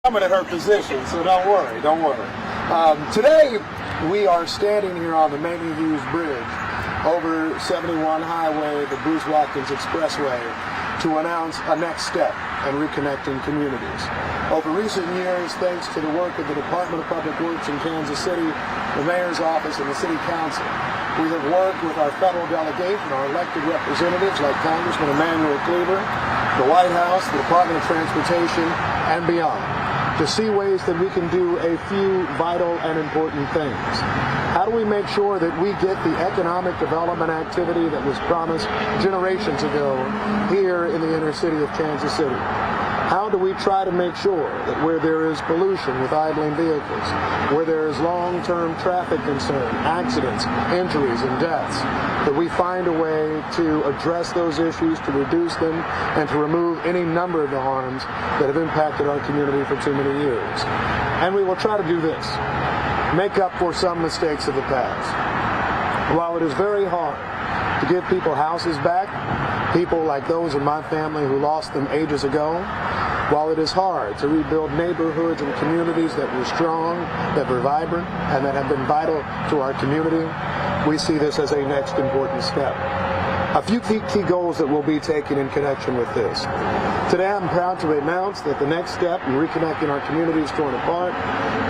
At her position, so don't worry, don't worry. Today, we are standing here on the mainly used bridge over 71 Highway, the Bruce Watkins Expressway, to announce a next step in reconnecting communities. Over recent years, thanks to the work of the Department of Public Works in Kansas City, the Mayor's Office, and the City Council, we have worked with our federal delegation, our elected representatives like Congressman Emanuel Cleaver, the White House, the Department of Transportation, and beyond, to see ways that we can do a few vital and important things. How do we make sure that we get the economic development activity that was promised generations ago here in the inner city of Kansas City? How do we try to make sure that where there is pollution with idling vehicles, where there is long-term traffic concern, accidents, injuries, and deaths, that we find a way to address those issues, to reduce them, and to remove any number of the harms that have impacted our community for too many years? And we will try to do this, make up for some mistakes of the past. While it is very hard to give people houses back, people like those in my family who lost them ages ago, while it is hard to rebuild neighborhoods and communities that were strong, that were vibrant, and that have been vital to our community, we see this as a next important step. A few key goals that we'll be taking in connection with this. Today I'm proud to announce that the next step in reconnecting our communities torn apart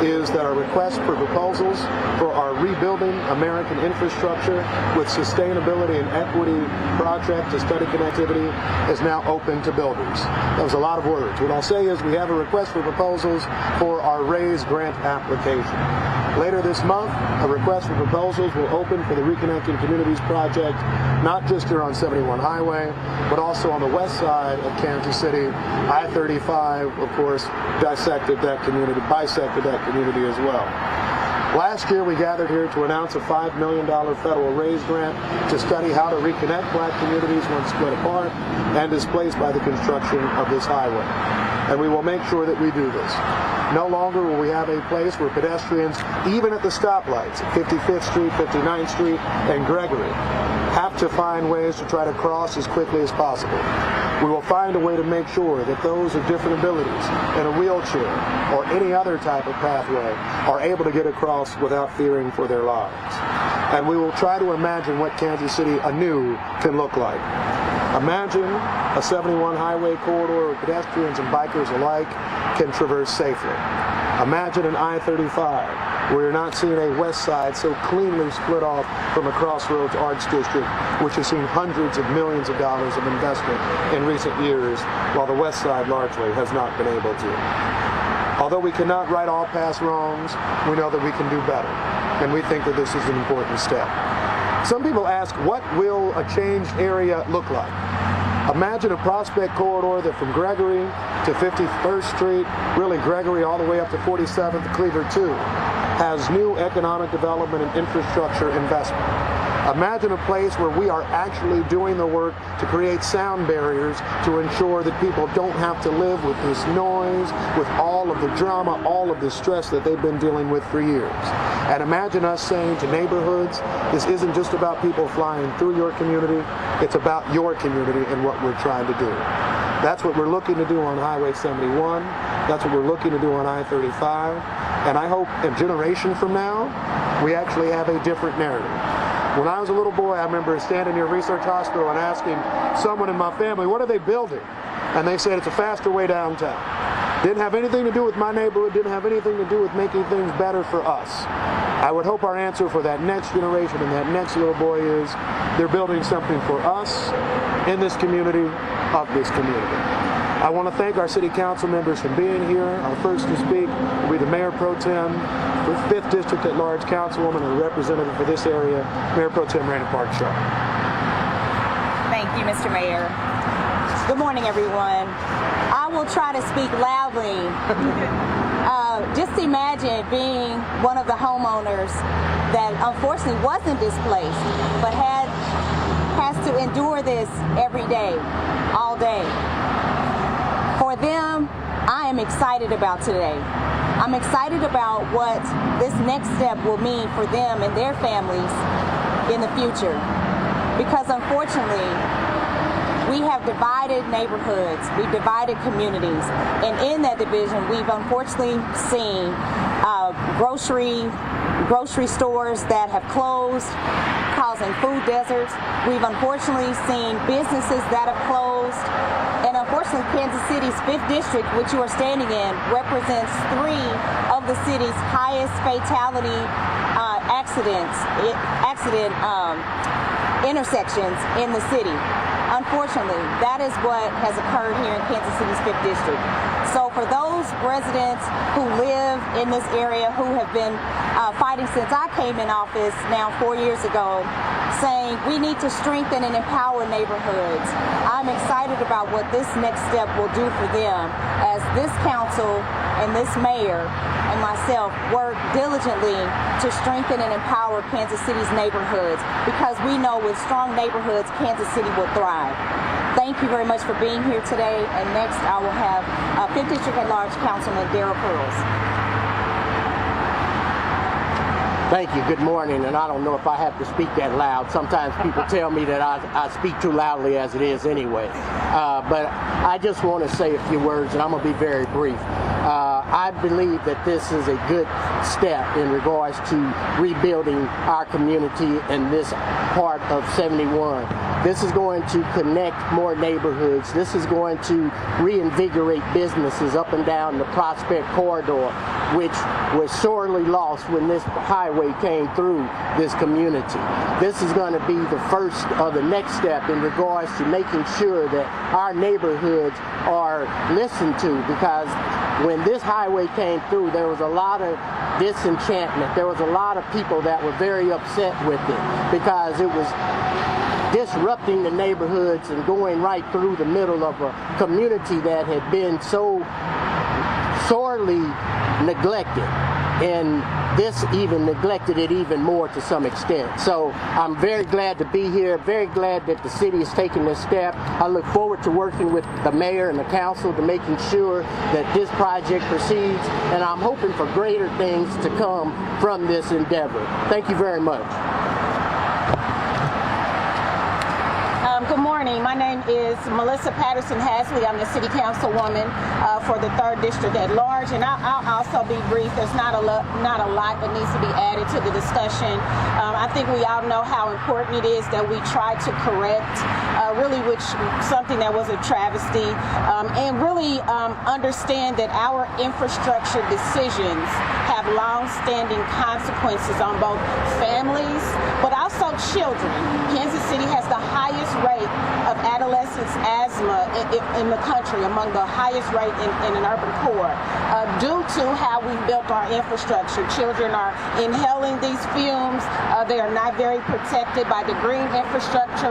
is that our request for proposals for our Rebuilding American Infrastructure with Sustainability and Equity project to study connectivity is now open to builders. That was a lot of words. What I'll say is we have a request for proposals for our RAISE grant application. Later this month, a request for proposals will open for the Reconnecting Communities project, not just here on 71 Highway, but also on the west side of Kansas City. I-35, of course, bisected that community as well. Last year, we gathered here to announce a $5 million federal RAISE grant to study how to reconnect black communities once split apart and displaced by the construction of this highway. And we will make sure that we do this. No longer will we have a place where pedestrians, even at the stoplights, at 55th Street, 59th Street, and Gregory, have to find ways to try to cross as quickly as possible. We will find a way to make sure that those of different abilities in a wheelchair or any other type of pathway are able to get across without fearing for their lives. And we will try to imagine what Kansas City anew can look like. Imagine a 71 highway corridor where pedestrians and bikers alike can traverse safely. Imagine an I-35 where you're not seeing a west side so cleanly split off from a Crossroads Arts District, which has seen hundreds of millions of dollars of investment in recent years, while the west side largely has not been able to. Although we cannot right all past wrongs, we know that we can do better, and we think that this is an important step. Some people ask, what will a changed area look like? Imagine a Prospect corridor that from Gregory to 51st Street, really Gregory all the way up to 47th, Cleaver 2, has new economic development and infrastructure investment. Imagine a place where we are actually doing the work to create sound barriers to ensure that people don't have to live with this noise, with all of the drama, all of the stress that they've been dealing with for years. And imagine us saying to neighborhoods, this isn't just about people flying through your community, it's about your community and what we're trying to do. That's what we're looking to do on Highway 71. That's what we're looking to do on I-35. And I hope a generation from now, we actually have a different narrative. When I was a little boy, I remember standing near Research Hospital and asking someone in my family, what are they building? And they said, it's a faster way downtown. Didn't have anything to do with my neighborhood, didn't have anything to do with making things better for us. I would hope our answer for that next generation and that next little boy is, they're building something for us, in this community, of this community. I want to thank our City Council members for being here. Our first to speak will be the Mayor Pro Tem, the 5th District at Large Councilwoman and a representative for this area, Mayor Pro Tem Raina Park-Shaw. Thank you, Mr. Mayor. Good morning, everyone. I will try to speak loudly. Just imagine being one of the homeowners that unfortunately wasn't displaced, but has to endure this every day, all day. For them, I am excited about today. I'm excited about what this next step will mean for them and their families in the future. Because unfortunately, We have divided neighborhoods, we've divided communities, and in that division, we've unfortunately seen grocery stores that have closed, causing food deserts. We've unfortunately seen businesses that have closed. And unfortunately, Kansas City's 5th District, which you are standing in, represents 3 of the city's highest fatality intersections in the city. Unfortunately, that is what has occurred here in Kansas City's 5th District. So for those residents who live in this area, who have been fighting since I came in office now 4 years ago, saying we need to strengthen and empower neighborhoods, I'm excited about what this next step will do for them as this council and this mayor and myself work diligently to strengthen and empower Kansas City's neighborhoods, because we know with strong neighborhoods, Kansas City will thrive. Thank you very much for being here today. And next I will have 5th District at Large Councilman Darrel. Thank you. Good morning. And I don't know if I have to speak that loud. Sometimes people tell me that I speak too loudly as it is anyway. But I just want to say a few words, and I'm going to be very brief. I believe that this is a good step in regards to rebuilding our community in this part of 71. This is going to connect more neighborhoods. This is going to reinvigorate businesses up and down the Prospect Corridor, which was sorely lost when this highway came through this community. This is going to be the first or the next step in regards to making sure that our neighborhoods are listened to, because when this highway came through, there was a lot of disenchantment. There was a lot of people that were very upset with it because it was disrupting the neighborhoods and going right through the middle of a community that had been so sorely neglected. And this even neglected it even more to some extent. So I'm very glad to be here, very glad that the city is taking this step. I look forward to working with the mayor and the council to making sure that this project proceeds, and I'm hoping for greater things to come from this endeavor. Thank you very much. Good morning. My name is Melissa Patterson Hasley. I'm the City Councilwoman for the 3rd District at Large, and I'll also be brief. There's not a lot that needs to be added to the discussion. I think we all know how important it is that we try to correct something that was a travesty, and really understand that our infrastructure decisions have long-standing consequences on both families, but also children. Kansas City has the highest rate of adolescents asthma in the country, among the highest rate in an urban core, due to how we built our infrastructure. Children are inhaling these fumes. They are not very protected by the green infrastructure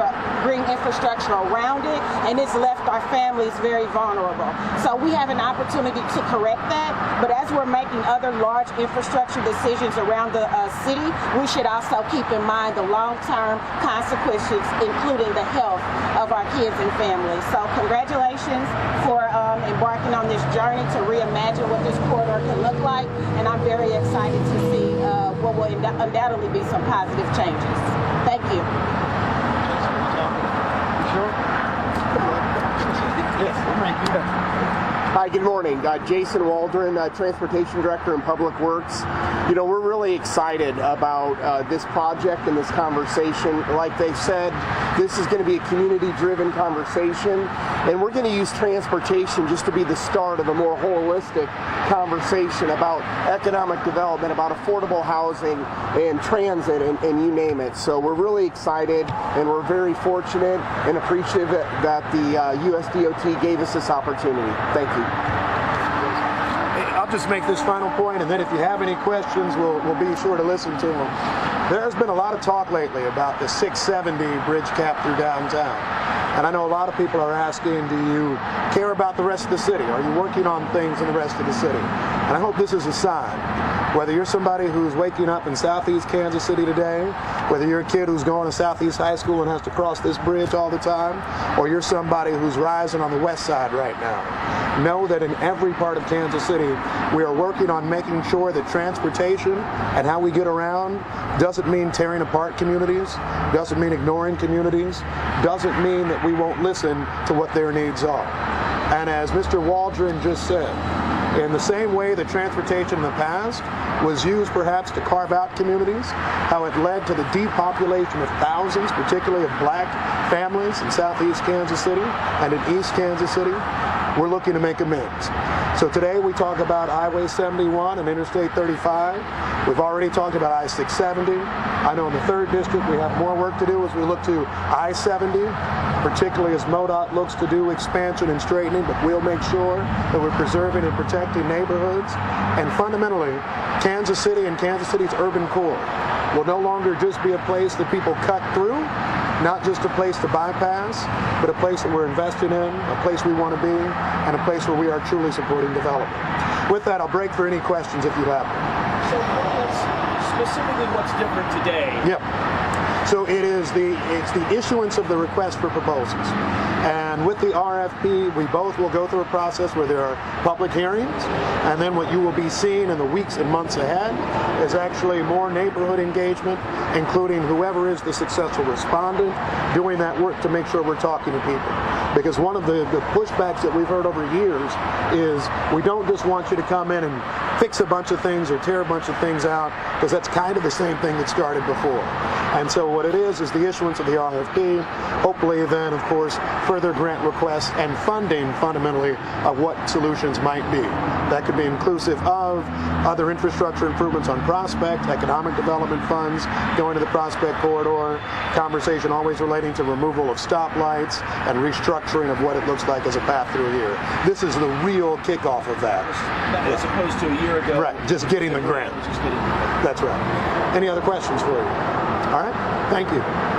around it, and it's left our families very vulnerable. So we have an opportunity to correct that, but as we're making other large infrastructure decisions around the city, we should also keep in mind the long-term consequences, including the health of our kids and families. So congratulations for embarking on this journey to reimagine what this corridor can look like, and I'm very excited to see what will undoubtedly be some positive changes. Thank you. Hi, good morning. Jason Waldren, Transportation Director in Public Works. You know, we're really excited about this project and this conversation. Like they said, this is going to be a community-driven conversation, and we're going to use transportation just to be the start of a more holistic conversation about economic development, about affordable housing and transit, and you name it. So we're really excited, and we're very fortunate and appreciative that the USDOT gave us this opportunity. Thank you. I'll just make this final point, and then if you have any questions, we'll be sure to listen to them. There has been a lot of talk lately about the 670 bridge cap through downtown. And I know a lot of people are asking, do you care about the rest of the city? Are you working on things in the rest of the city? And I hope this is a sign. Whether you're somebody who's waking up in Southeast Kansas City today, whether you're a kid who's going to Southeast High School and has to cross this bridge all the time, or you're somebody who's rising on the west side right now, know that in every part of Kansas City, we are working on making sure that transportation and how we get around doesn't mean tearing apart communities, doesn't mean ignoring communities, doesn't mean that we won't listen to what their needs are. And as Mr. Waldren just said, in the same way that transportation in the past was used perhaps to carve out communities, how it led to the depopulation of thousands, particularly of black families in southeast Kansas City and in east Kansas City, we're looking to make amends. So today we talk about Highway 71 and Interstate 35. We've already talked about I-670. I know in the 3rd District we have more work to do as we look to I-70, particularly as MoDOT looks to do expansion and straightening, but we'll make sure that we're preserving and protecting neighborhoods. And fundamentally, Kansas City and Kansas City's urban core will no longer just be a place that people cut through, not just a place to bypass, but a place that we're investing in, a place we want to be, and a place where we are truly supporting development. With that, I'll break for any questions if you have them. So specifically what's different today? Yep. So it's the issuance of the request for proposals. And with the RFP, we both will go through a process where there are public hearings, and then what you will be seeing in the weeks and months ahead is actually more neighborhood engagement, including whoever is the successful respondent, doing that work to make sure we're talking to people. Because one of the pushbacks that we've heard over years is we don't just want you to come in and fix a bunch of things or tear a bunch of things out, because that's kind of the same thing that started before. And so what it is the issuance of the RFP, hopefully then, of course, further grant requests and funding fundamentally of what solutions might be. That could be inclusive of other infrastructure improvements on Prospect, economic development funds going to the Prospect corridor, conversation always relating to removal of stoplights and restructuring of what it looks like as a path through here. This is the real kickoff of that. As opposed to a year ago. Right, just getting the grant. Just getting the grant. That's right. Any other questions for you? All right, thank you.